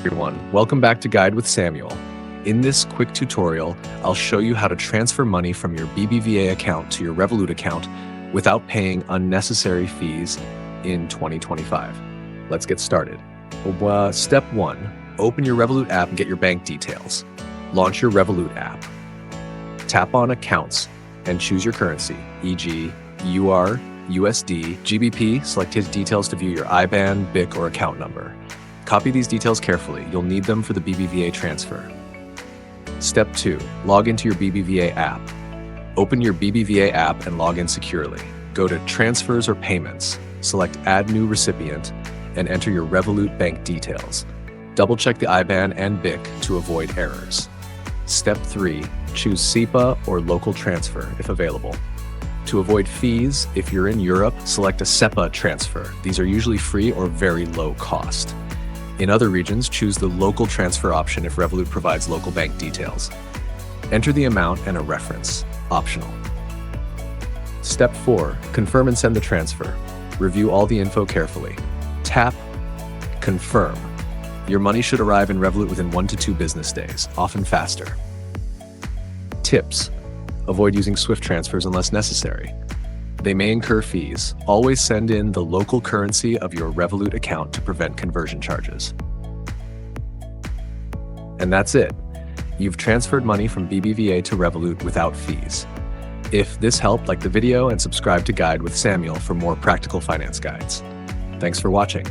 everyone, welcome back to Guide with Samuel. In this quick tutorial, I'll show you how to transfer money from your BBVA account to your Revolut account without paying unnecessary fees in 2025. Let's get started. Step 1, open your Revolut app and get your bank details. Launch your Revolut app. Tap on Accounts and choose your currency, e.g. UR, USD, GBP. Select his details to view your IBAN, BIC, or account number. Copy these details carefully. You'll need them for the BBVA transfer. Step 2. Log into your BBVA app. Open your BBVA app and log in securely. Go to Transfers or Payments. Select Add New Recipient and enter your Revolut bank details. Double-check the IBAN and BIC to avoid errors. Step 3. Choose SEPA or local transfer if available. To avoid fees, if you're in Europe, select a SEPA transfer. These are usually free or very low cost. In other regions, choose the local transfer option if Revolut provides local bank details. Enter the amount and a reference, optional. Step 4, confirm and send the transfer. Review all the info carefully. Tap Confirm. Your money should arrive in Revolut within 1 to 2 business days, often faster. Tips: avoid using SWIFT transfers unless necessary. They may incur fees. Always send in the local currency of your Revolut account to prevent conversion charges. And that's it. You've transferred money from BBVA to Revolut without fees. If this helped, like the video and subscribe to Guide with Samuel for more practical finance guides. Thanks for watching.